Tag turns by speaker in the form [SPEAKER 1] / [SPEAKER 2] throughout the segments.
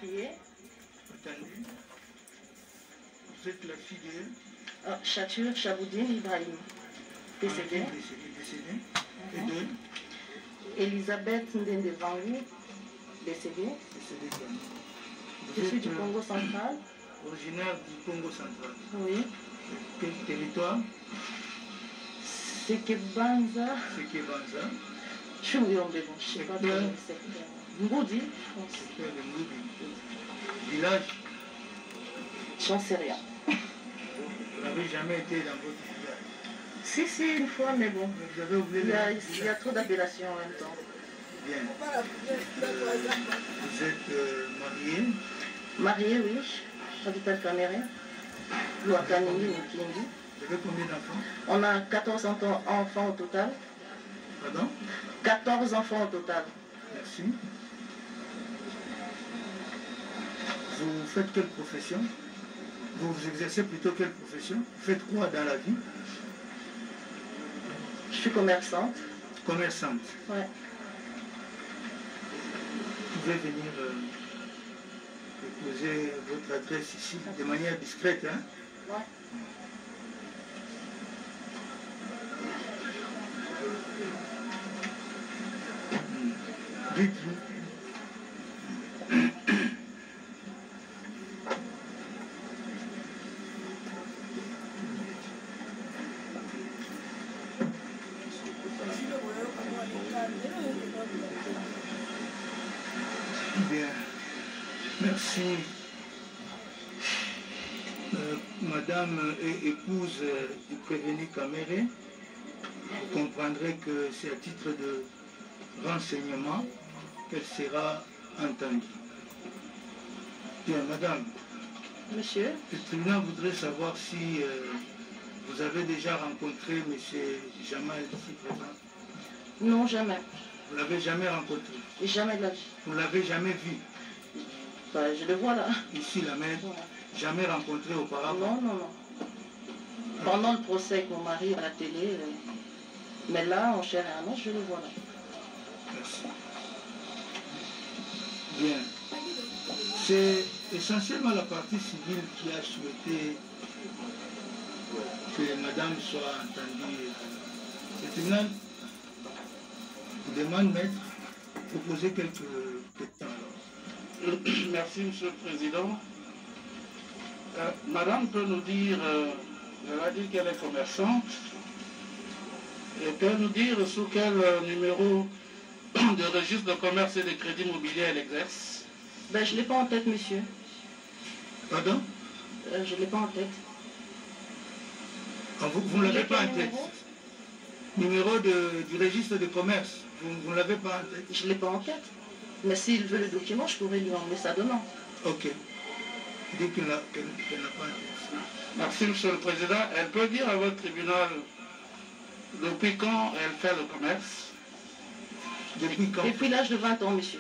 [SPEAKER 1] mariée.
[SPEAKER 2] Attendez. Vous êtes la fille de...
[SPEAKER 1] Chatur Chaboudine Ibrahim, décédée.
[SPEAKER 2] Décédée. Et de...
[SPEAKER 1] Elisabeth Ndende Vangou, décédée. Je suis du Congo central.
[SPEAKER 2] Originaire du Congo central.
[SPEAKER 1] Oui.
[SPEAKER 2] Quel territoire?
[SPEAKER 1] Sekebanza.
[SPEAKER 2] Sekebanza.
[SPEAKER 1] Je suis Mouyombé, bon, je ne sais pas quel secteur. Ngoudi, je pense.
[SPEAKER 2] Secteur de Ngoudi. Village?
[SPEAKER 1] J'en sais rien.
[SPEAKER 2] Vous n'avez jamais été dans votre village?
[SPEAKER 1] Si, une fois, mais bon.
[SPEAKER 2] Vous avez oublié
[SPEAKER 1] il y a trop d'appellations en même temps.
[SPEAKER 2] Bien. Vous êtes marié?
[SPEAKER 1] Marié, oui. J'habite à Caméré. Ou à Kanini, Mukindi.
[SPEAKER 2] Vous avez combien d'enfants?
[SPEAKER 1] On a 14 enfants au total.
[SPEAKER 2] Pardon?
[SPEAKER 1] 14 enfants au total.
[SPEAKER 2] Merci. Vous faites quelle profession? Vous exercez plutôt quelle profession? Vous faites quoi dans la vie?
[SPEAKER 1] Je suis commerçante.
[SPEAKER 2] Commerçante?
[SPEAKER 1] Ouais.
[SPEAKER 2] Vous pouvez venir déposer votre adresse ici de manière discrète, hein?
[SPEAKER 1] Ouais.
[SPEAKER 2] Dites-vous. Bien. Merci. Madame est épouse du prévenu Caméré. Vous comprendrez que c'est à titre de renseignement qu'elle sera entendue. Bien, madame.
[SPEAKER 1] Monsieur.
[SPEAKER 2] Le tribunal voudrait savoir si vous avez déjà rencontré M. Jamal ici présent.
[SPEAKER 1] Non, jamais.
[SPEAKER 2] Vous ne l'avez jamais rencontré?
[SPEAKER 1] Jamais de la vie.
[SPEAKER 2] Vous ne l'avez jamais vu?
[SPEAKER 1] Bah, je le vois là.
[SPEAKER 2] Ici, la mère?
[SPEAKER 1] Ouais.
[SPEAKER 2] Jamais rencontré auparavant?
[SPEAKER 1] Non. Pendant le procès avec mon mari à la télé, mais là, en chair et en os, je le vois là.
[SPEAKER 2] Merci. Bien. C'est essentiellement la partie civile qui a souhaité que madame soit entendue. Le tribunal vous demande, maître, de poser quelques questions alors.
[SPEAKER 3] Merci, Monsieur le Président. Madame peut nous dire, elle a dit qu'elle est commerçante, et peut nous dire sous quel numéro de registre de commerce et de crédit immobilier elle exerce?
[SPEAKER 1] Ben, je ne l'ai pas en tête, monsieur.
[SPEAKER 2] Pardon?
[SPEAKER 1] Je ne l'ai pas en tête.
[SPEAKER 2] Ah, vous ne l'avez pas en tête? Numéro du registre de commerce, vous ne l'avez pas en tête?
[SPEAKER 1] Je ne l'ai pas en tête. Mais s'il veut le document, je pourrais lui emmener ça demain.
[SPEAKER 2] Ok. Dès qu'elle n'a pas en tête.
[SPEAKER 3] Merci, Monsieur le Président. Elle peut dire à votre tribunal depuis quand elle fait le commerce?
[SPEAKER 2] Depuis quand?
[SPEAKER 1] Depuis l'âge de 20 ans, monsieur.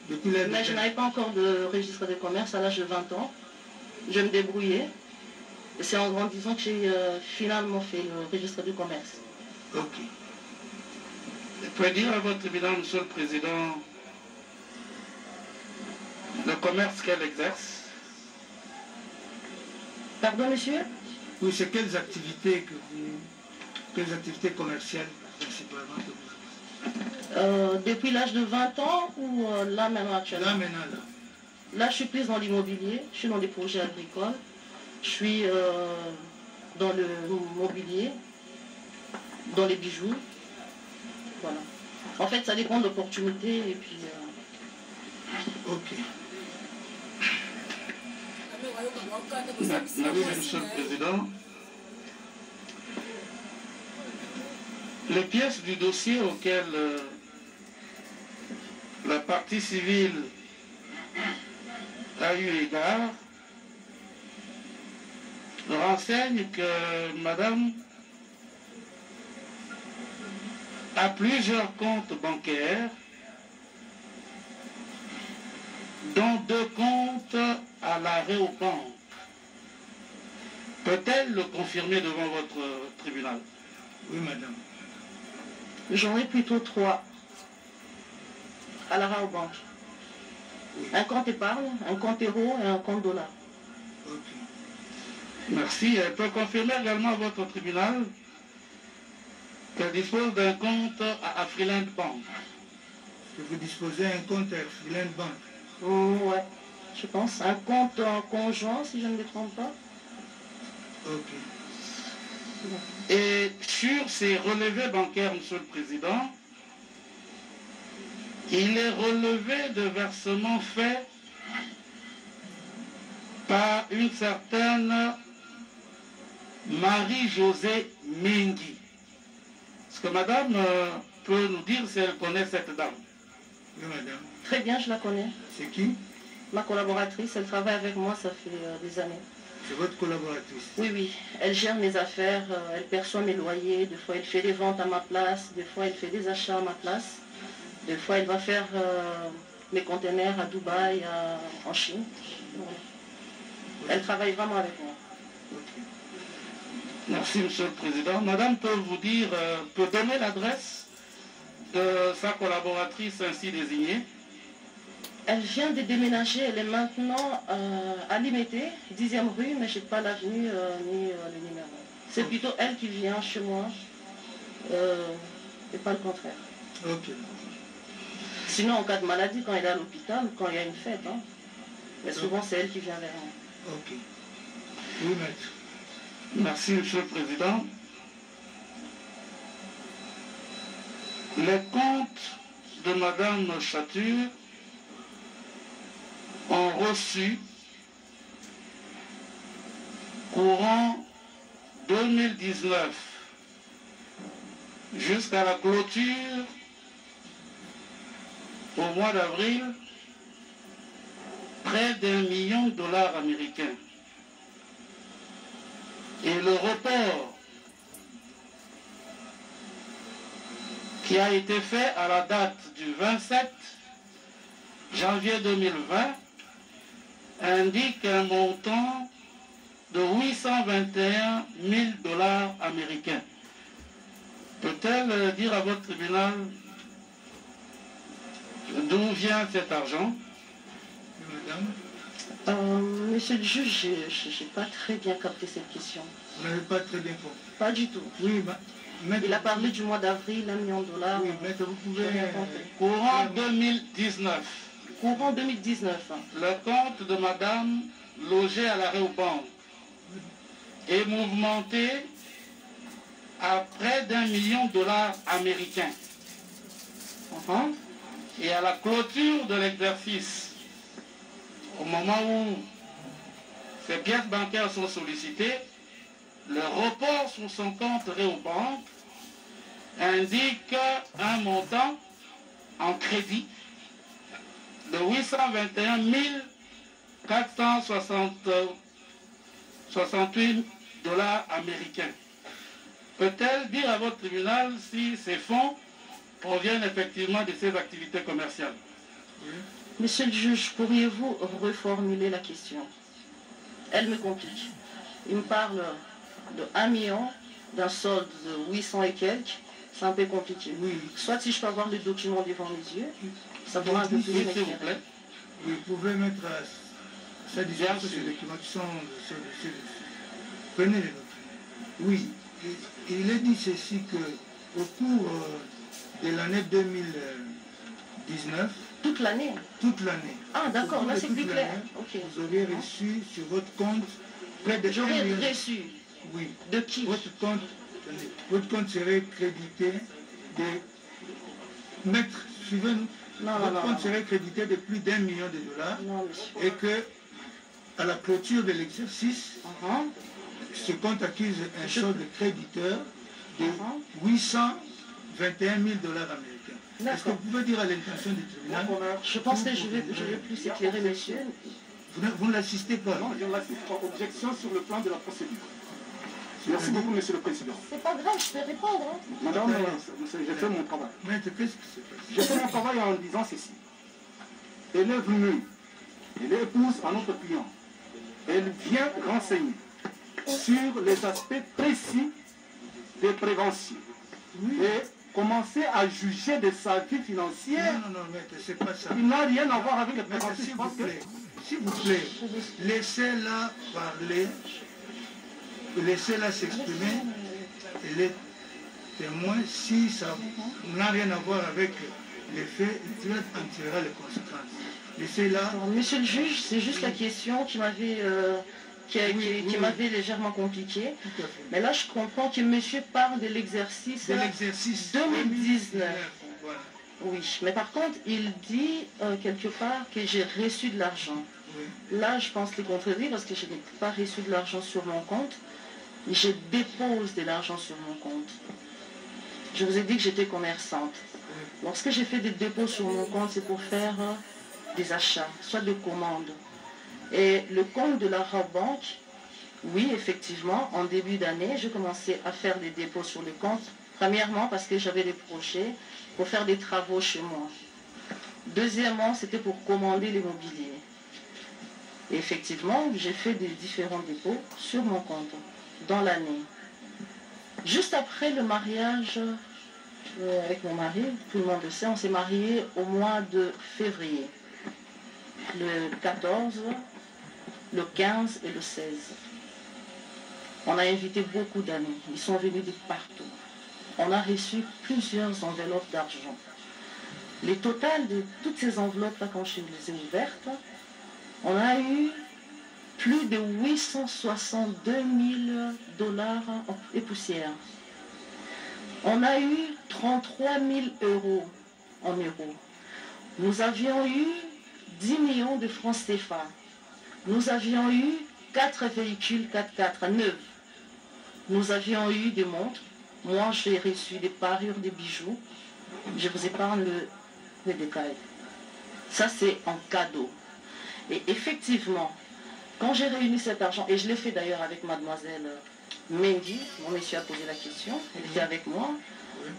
[SPEAKER 2] Depuis l'âge de 20 ans.
[SPEAKER 1] Mais je n'avais pas encore de registre de commerce à l'âge de 20 ans. Je me débrouillais. Et c'est en grandissant que j'ai finalement fait le registre du commerce.
[SPEAKER 3] Ok. Elle peut dire à votre tribunal, Monsieur le Président, le commerce qu'elle exerce?
[SPEAKER 1] Pardon, monsieur?
[SPEAKER 2] Oui, c'est quelles activités quelles activités commerciales principalement que vous exercez?
[SPEAKER 1] Depuis l'âge de 20 ans ou là maintenant actuellement?
[SPEAKER 2] Là maintenant, là.
[SPEAKER 1] Là, je suis plus dans l'immobilier, je suis dans des projets agricoles, je suis dans le mobilier, dans les bijoux. Voilà. En fait, ça dépend de l'opportunité et puis...
[SPEAKER 2] Ok.
[SPEAKER 3] Merci, Monsieur le Président. Les pièces du dossier auquel la partie civile a eu égard renseignent que Madame a plusieurs comptes bancaires, dont 2 comptes à l'arrêt aux banques. Peut-elle le confirmer devant votre tribunal?
[SPEAKER 2] Oui, madame.
[SPEAKER 1] J'en ai plutôt 3 à l'arrêt aux banques. Un compte épargne, un compte euro et un compte dollar.
[SPEAKER 2] Ok.
[SPEAKER 3] Merci. Elle peut confirmer également à votre tribunal qu'elle dispose d'un compte à Afriland Bank.
[SPEAKER 2] Que vous disposez d'un compte à Afriland Bank.
[SPEAKER 1] Ouais, je pense. Un compte en conjoint, si je ne me trompe pas.
[SPEAKER 2] Ok.
[SPEAKER 3] Et sur ces relevés bancaires, Monsieur le Président, il est relevé de versements faits par une certaine Marie-Josée Mengi. Est-ce que madame peut nous dire si elle connaît cette dame?
[SPEAKER 2] Oui, madame.
[SPEAKER 1] Très bien, je la connais.
[SPEAKER 2] C'est qui?
[SPEAKER 1] Ma collaboratrice, elle travaille avec moi, ça fait des années.
[SPEAKER 2] C'est votre collaboratrice?
[SPEAKER 1] Oui, oui. Elle gère mes affaires, elle perçoit mes loyers, des fois elle fait des ventes à ma place, des fois elle fait des achats à ma place, des fois elle va faire mes conteneurs à Dubaï, en Chine. Voilà. Elle travaille vraiment avec moi.
[SPEAKER 2] Ok.
[SPEAKER 3] Merci, Monsieur le Président. Madame peut vous dire, peut donner l'adresse de sa collaboratrice ainsi désignée?
[SPEAKER 1] Elle vient de déménager, elle est maintenant à Limété, 10e rue, mais je n'ai pas l'avenue ni le numéro. C'est plutôt elle qui vient chez moi, et pas le contraire.
[SPEAKER 2] Ok.
[SPEAKER 1] Sinon, en cas de maladie, quand elle est à l'hôpital, quand il y a une fête, hein, mais souvent c'est elle qui vient vers moi.
[SPEAKER 2] Ok. Oui, maître.
[SPEAKER 3] Merci, Monsieur le Président. Les comptes de Madame Chature ont reçu courant 2019 jusqu'à la clôture au mois d'avril près d'1 million de dollars américains. Et le report qui a été fait à la date du 27 janvier 2020 indique un montant de 821 000 dollars américains. Peut-elle dire à votre tribunal d'où vient cet argent?
[SPEAKER 2] Oui, madame.
[SPEAKER 1] Monsieur le juge, je n'ai pas très bien capté cette question.
[SPEAKER 2] Vous n'avez pas très bien compris.
[SPEAKER 1] Pas du tout.
[SPEAKER 2] Oui, maître.
[SPEAKER 1] Il a parlé du mois d'avril, 1 million de dollars.
[SPEAKER 2] Oui, maître, vous pouvez...
[SPEAKER 3] Courant 2019.
[SPEAKER 1] Courant 2019. Hein.
[SPEAKER 3] Le compte de madame logée à l'arrêt au banc est mouvementé à près d'1 million de dollars américains. Et à la clôture de l'exercice, au moment où ces pièces bancaires sont sollicitées, le report sur son compte Réobank indique un montant en crédit de 821 468 dollars américains. Peut-elle dire à votre tribunal si ces fonds proviennent effectivement de ces activités commerciales?
[SPEAKER 2] Oui.
[SPEAKER 1] Monsieur le juge, pourriez-vous reformuler la question? Elle me complique. Il me parle de 1 million, d'un solde de 800 et quelques. C'est un peu compliqué.
[SPEAKER 2] Oui.
[SPEAKER 1] Soit si je peux avoir le document devant mes yeux, ça pourra un peu plus
[SPEAKER 3] Oui, s'il vous
[SPEAKER 1] m'éclairer.
[SPEAKER 3] plaît.
[SPEAKER 2] Oui, vous pouvez mettre à sa disposition ces documents qui sont sur le dessus. Prenez les documents. Oui, il est dit ceci que au cours de l'année 2019,
[SPEAKER 1] Toute l'année.
[SPEAKER 2] toute l'année,
[SPEAKER 1] Ah d'accord,
[SPEAKER 2] au cours
[SPEAKER 1] là
[SPEAKER 2] de
[SPEAKER 1] c'est
[SPEAKER 2] toute
[SPEAKER 1] plus clair.
[SPEAKER 2] l'année,
[SPEAKER 1] Ok.
[SPEAKER 2] vous auriez reçu sur votre compte près de 1
[SPEAKER 1] J'aurais
[SPEAKER 2] million.
[SPEAKER 1] reçu.
[SPEAKER 2] Oui.
[SPEAKER 1] De qui?
[SPEAKER 2] Votre compte serait crédité de mettre, suivez-nous,
[SPEAKER 1] Non,
[SPEAKER 2] votre
[SPEAKER 1] non,
[SPEAKER 2] compte
[SPEAKER 1] non.
[SPEAKER 2] serait crédité de plus d'1 million de dollars
[SPEAKER 1] Non, monsieur.
[SPEAKER 2] et que à la clôture de l'exercice, ce compte accuse un solde de créditeur de 821 000 dollars américains. Est-ce que vous pouvez dire à l'intention du tribunal?
[SPEAKER 1] Je pense que je vais plus éclairer, monsieur.
[SPEAKER 2] Vous ne l'assistez pas?
[SPEAKER 4] Non, je l'assiste en objection sur le plan de la procédure. Merci beaucoup, Monsieur le Président.
[SPEAKER 1] C'est pas grave, je peux répondre. Hein.
[SPEAKER 4] Madame, j'ai fait mon travail.
[SPEAKER 2] Maître, qu'est-ce qui se passe?
[SPEAKER 4] J'ai fait mon travail en disant ceci. Elle est venue, elle est épouse à notre client. Elle vient renseigner sur les aspects précis des préventions.
[SPEAKER 2] Oui.
[SPEAKER 4] Et commencer à juger de sa vie financière.
[SPEAKER 2] Non, maître, c'est pas ça.
[SPEAKER 4] Il n'a rien à voir avec les
[SPEAKER 2] Maître,
[SPEAKER 4] préventifs.
[SPEAKER 2] s'il vous plaît, laissez-la parler, laissez-la s'exprimer, et les témoins, si ça n'a rien à voir avec les faits, il en tirera les conséquences. Laissez-la.
[SPEAKER 1] Monsieur le juge, c'est juste la question qui m'avait m'avait légèrement compliqué. Mais là, je comprends que monsieur parle de l'exercice 2019.
[SPEAKER 2] Voilà.
[SPEAKER 1] Oui, mais par contre, il dit quelque part que j'ai reçu de l'argent.
[SPEAKER 2] Oui.
[SPEAKER 1] Là, je pense que contredit parce que je n'ai pas reçu de l'argent sur mon compte. Je dépose de l'argent sur mon compte. Je vous ai dit que j'étais commerçante. Lorsque j'ai fait des dépôts sur mon compte, c'est pour faire des achats, soit de commandes. Et le compte de la banque, oui, effectivement, en début d'année, j'ai commencé à faire des dépôts sur le compte. Premièrement, parce que j'avais des projets pour faire des travaux chez moi. Deuxièmement, c'était pour commander l'immobilier. Et effectivement, j'ai fait des différents dépôts sur mon compte dans l'année. Juste après le mariage avec mon mari, tout le monde le sait, on s'est mariés au mois de février. Le 14, le 15 et le 16. On a invité beaucoup d'amis. Ils sont venus de partout. On a reçu plusieurs enveloppes d'argent. Le total de toutes ces enveloppes-là, quand je les ai ouvertes, on a eu plus de 862 000 $ et poussière. On a eu 33 000 € en euros. Nous avions eu 10 millions de francs CFA. Nous avions eu 4 véhicules 4x4 neufs. Nous avions eu des montres. Moi, j'ai reçu des parures, des bijoux. Je vous épargne les détails. Ça, c'est en cadeau. Et effectivement, quand j'ai réuni cet argent, et je l'ai fait d'ailleurs avec mademoiselle Mendy, mon monsieur a posé la question, elle était avec moi,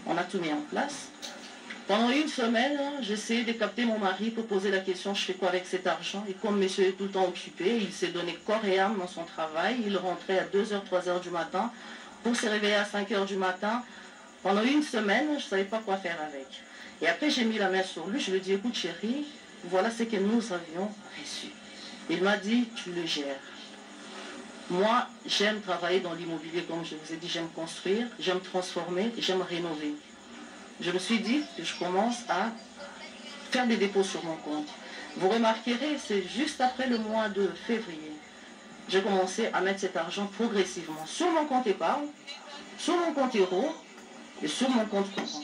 [SPEAKER 1] on a tout mis en place. Pendant une semaine, j'ai essayé de capter mon mari pour poser la question, je fais quoi avec cet argent? Et comme monsieur est tout le temps occupé, il s'est donné corps et âme dans son travail, il rentrait à 2h, 3h du matin, pour se réveiller à 5h du matin. Pendant une semaine, je ne savais pas quoi faire avec. Et après, j'ai mis la main sur lui, je lui ai dit, écoute chérie, voilà ce que nous avions reçu. Il m'a dit, tu le gères. Moi, j'aime travailler dans l'immobilier, comme je vous ai dit, j'aime construire, j'aime transformer, j'aime rénover. Je me suis dit que je commence à faire des dépôts sur mon compte. Vous remarquerez, c'est juste après le mois de février. J'ai commencé à mettre cet argent progressivement sur mon compte épargne, sur mon compte euro et sur mon compte courant.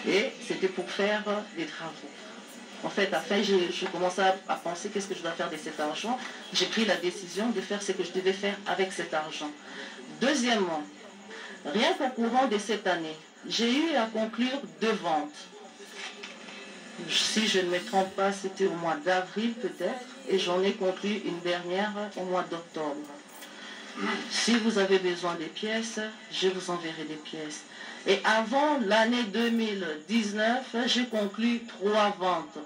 [SPEAKER 1] Et c'était pour faire des travaux. En fait, après, je commençais à penser qu'est-ce que je dois faire de cet argent. J'ai pris la décision de faire ce que je devais faire avec cet argent. Deuxièmement, rien qu'au courant de cette année, j'ai eu à conclure 2 ventes. Si je ne me trompe pas, c'était au mois d'avril peut-être, et j'en ai conclu une dernière au mois d'octobre. Si vous avez besoin des pièces, je vous enverrai des pièces. Et avant l'année 2019, j'ai conclu 3 ventes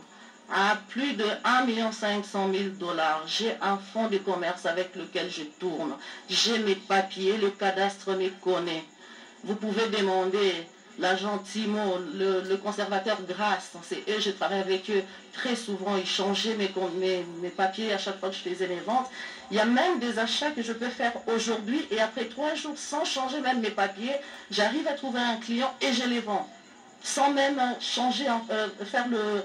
[SPEAKER 1] à plus de 1 500 000 $. J'ai un fonds de commerce avec lequel je tourne. J'ai mes papiers, le cadastre me connaît. Vous pouvez demander l'agent Timo, le conservateur Grasse, c'est eux, je travaille avec eux très souvent, ils changeaient mes papiers à chaque fois que je faisais mes ventes. Il y a même des achats que je peux faire aujourd'hui et après 3 jours, sans changer même mes papiers, j'arrive à trouver un client et je les vends. Sans même changer, faire le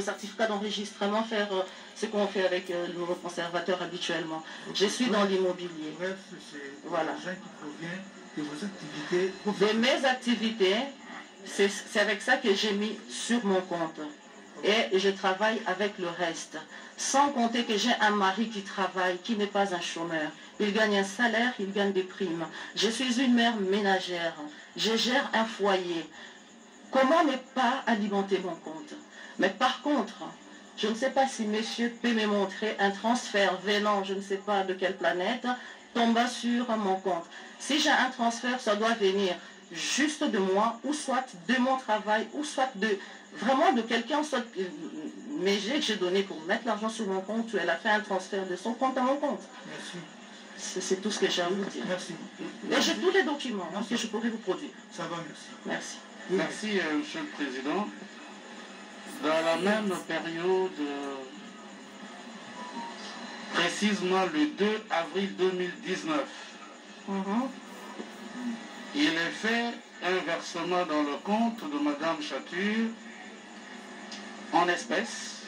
[SPEAKER 1] certificat d'enregistrement, faire ce qu'on fait avec le nouveau conservateur habituellement. Je suis dans l'immobilier.
[SPEAKER 2] Bref, c'est
[SPEAKER 1] voilà.
[SPEAKER 2] l'argent qui provient de vos activités.
[SPEAKER 1] De mes activités, c'est avec ça que j'ai mis sur mon compte. Et je travaille avec le reste. Sans compter que j'ai un mari qui travaille, qui n'est pas un chômeur. Il gagne un salaire, il gagne des primes. Je suis une mère ménagère. Je gère un foyer. Comment ne pas alimenter mon compte? Mais par contre, je ne sais pas si monsieur peut me montrer un transfert venant, je ne sais pas de quelle planète, tomba sur mon compte. Si j'ai un transfert, ça doit venir juste de moi, ou soit de mon travail, ou soit vraiment de quelqu'un, soit mais j'ai donné pour mettre l'argent sur mon compte, elle a fait un transfert de son compte à mon compte.
[SPEAKER 2] Merci.
[SPEAKER 1] C'est tout ce que j'ai à vous dire.
[SPEAKER 2] Merci.
[SPEAKER 1] Et j'ai tous les documents que je pourrais vous produire.
[SPEAKER 2] Ça va, merci.
[SPEAKER 1] Merci.
[SPEAKER 3] Merci, Monsieur le Président. Dans la même période, précisément le 2 avril 2019, il est fait un versement dans le compte de Madame Chature en espèces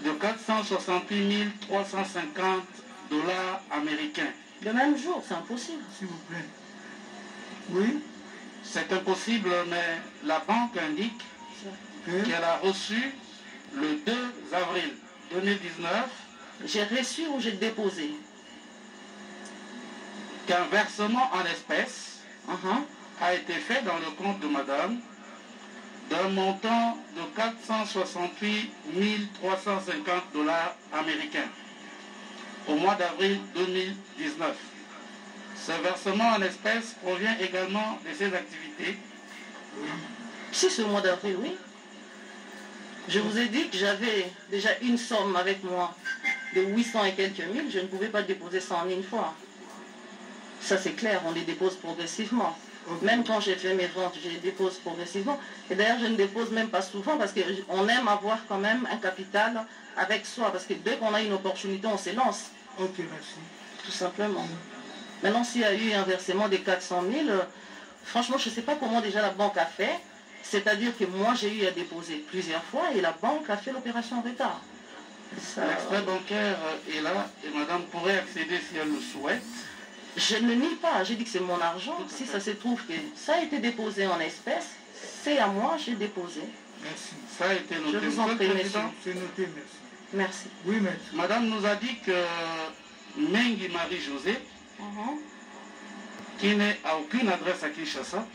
[SPEAKER 3] de 468 350 $ américains.
[SPEAKER 1] Le même jour, c'est impossible.
[SPEAKER 2] S'il vous plaît. Oui.
[SPEAKER 3] C'est impossible, mais la banque indique qu'elle a reçu le 2 avril 2019.
[SPEAKER 1] J'ai reçu ou j'ai déposé?
[SPEAKER 3] Qu'un versement en espèces a été fait dans le compte de Madame d'un montant de 468 350 $ américains au mois d'avril 2019. Ce versement en espèces provient également de ses activités.
[SPEAKER 1] Si c'est au mois d'avril, oui. Je vous ai dit que j'avais déjà une somme avec moi de 800 et quelques mille. Je ne pouvais pas déposer ça en une fois. Ça c'est clair, on les dépose progressivement. Même quand j'ai fait mes ventes, je les dépose progressivement. Et d'ailleurs, je ne dépose même pas souvent parce qu'on aime avoir quand même un capital avec soi. Parce que dès qu'on a une opportunité, on s'élance.
[SPEAKER 2] Ok, merci.
[SPEAKER 1] Tout simplement. Maintenant, s'il y a eu un versement de 400 000, franchement, je ne sais pas comment déjà la banque a fait. C'est-à-dire que moi, j'ai eu à déposer plusieurs fois et la banque a fait l'opération en retard.
[SPEAKER 3] L'extrait bancaire est là et Madame pourrait accéder si elle le souhaite.
[SPEAKER 1] Je ne nie pas, j'ai dit que c'est mon argent. Si ça se trouve que ça a été déposé en espèces, c'est à moi, j'ai déposé.
[SPEAKER 2] Merci.
[SPEAKER 3] Ça a été noté.
[SPEAKER 1] Je vous en prie, monsieur.
[SPEAKER 2] C'est noté, merci.
[SPEAKER 1] Merci.
[SPEAKER 2] Oui, maître.
[SPEAKER 3] Madame nous a dit que Mengi Marie-Josée, qui n'est à aucune adresse à Kinshasa,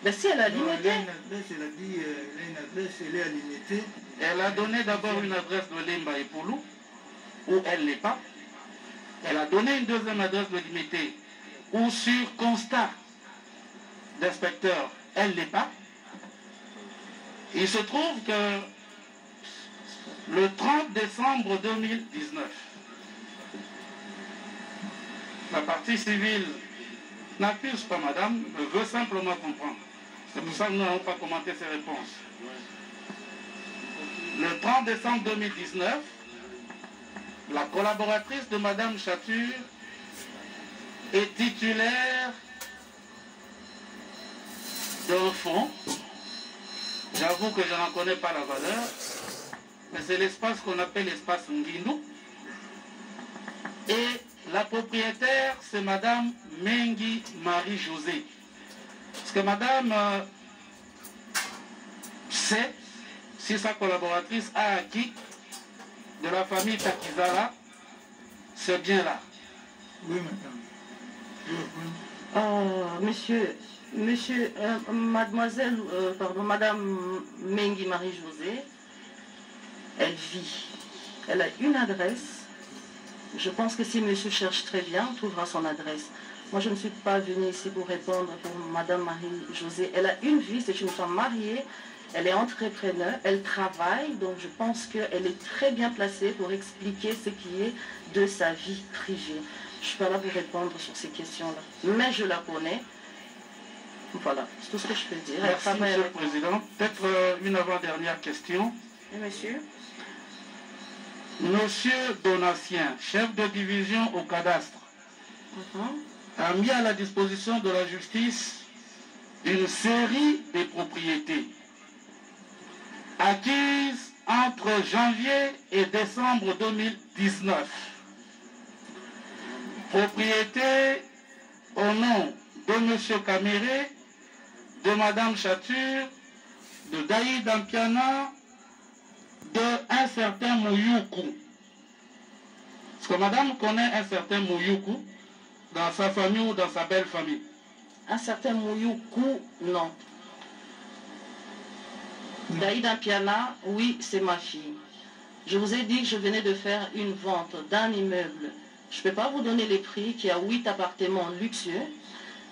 [SPEAKER 1] ben si elle a limité.
[SPEAKER 2] Elle a une adresse, elle a dit, elle a une adresse, elle est à limiter.
[SPEAKER 3] elle a donné d'abord une adresse de Lemba et Poulou, où elle n'est pas. Elle a donné une deuxième adresse de Limité, où sur constat d'inspecteur, elle n'est pas. Il se trouve que le 30 décembre 2019, la partie civile n'accuse pas madame, veut simplement comprendre. C'est pour ça que nous n'avons pas commenté ces réponses. Le 30 décembre 2019, la collaboratrice de madame Chature est titulaire d'un fonds. J'avoue que je n'en connais pas la valeur, mais c'est l'espace qu'on appelle l'espace Ngindou. Et la propriétaire, c'est madame Mengi Marie-Josée. Parce que madame sait si sa collaboratrice a acquis de la famille Takizara c'est bien là.
[SPEAKER 2] Oui, madame.
[SPEAKER 1] Madame Mengi Marie-Josée, elle vit. Elle a une adresse. Je pense que si monsieur cherche très bien, on trouvera son adresse. Moi, je ne suis pas venue ici pour répondre pour madame Marie-Josée. Elle a une vie, c'est une femme mariée. Elle est entrepreneur, elle travaille, donc je pense qu'elle est très bien placée pour expliquer ce qui est de sa vie privée. Je ne suis pas là pour répondre sur ces questions-là, mais je la connais. Voilà, c'est tout ce que je peux dire.
[SPEAKER 3] Merci, monsieur le Président. Peut-être une avant-dernière question.
[SPEAKER 1] Et monsieur?
[SPEAKER 3] Monsieur Donatien, chef de division au cadastre, a mis à la disposition de la justice une série de propriétés acquises entre janvier et décembre 2019. Propriété au nom de M. Caméré, de Mme Chature, de Daïd Ampiana, de un certain Mouyoukou. Parce que Madame connaît un certain Mouyoukou dans sa famille ou dans sa belle famille.
[SPEAKER 1] Un certain Mouyoukou, non. Daïd Ampiana, oui, c'est ma fille. Je vous ai dit que je venais de faire une vente d'un immeuble. Je ne peux pas vous donner les prix, qui a 8 appartements luxueux.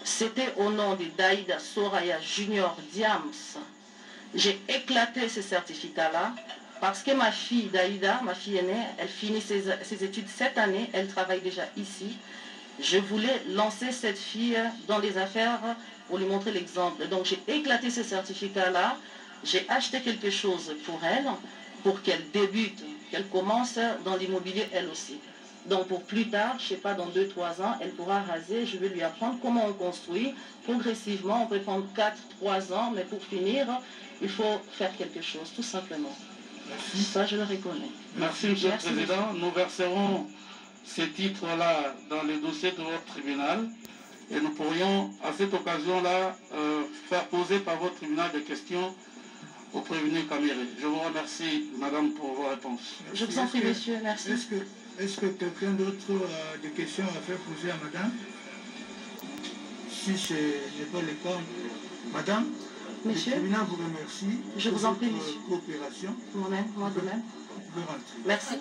[SPEAKER 1] C'était au nom de Daïda Soraya Junior Diams. J'ai éclaté ce certificat-là parce que ma fille Daïda, ma fille aînée, elle finit ses études cette année, elle travaille déjà ici. Je voulais lancer cette fille dans les affaires pour lui montrer l'exemple. Donc j'ai éclaté ce certificat-là, j'ai acheté quelque chose pour elle, pour qu'elle débute, qu'elle commence dans l'immobilier elle aussi. Donc pour plus tard, je ne sais pas, dans 2-3 ans, elle pourra raser, je vais lui apprendre comment on construit. Progressivement, on peut prendre 4-3 ans, mais pour finir, il faut faire quelque chose, tout simplement.
[SPEAKER 2] Merci.
[SPEAKER 1] Ça, je le reconnais.
[SPEAKER 3] Merci, Monsieur
[SPEAKER 1] Merci,
[SPEAKER 3] le Président. Nous verserons ces titres-là dans le dossier de votre tribunal et nous pourrions, à cette occasion-là, faire poser par votre tribunal des questions au prévenu Caméré. Je vous remercie, Madame, pour vos réponses.
[SPEAKER 1] Je vous en prie, monsieur, merci.
[SPEAKER 2] Est-ce que quelqu'un d'autre a des questions à faire poser à Madame? Si ce n'est pas le cas, Madame,
[SPEAKER 1] Monsieur,
[SPEAKER 2] le tribunal vous remercie.
[SPEAKER 1] je vous en prie,
[SPEAKER 2] pour votre
[SPEAKER 1] monsieur.
[SPEAKER 2] coopération.
[SPEAKER 1] Moi-même, moi de même.
[SPEAKER 2] Vous pouvez rentrer.
[SPEAKER 1] Merci.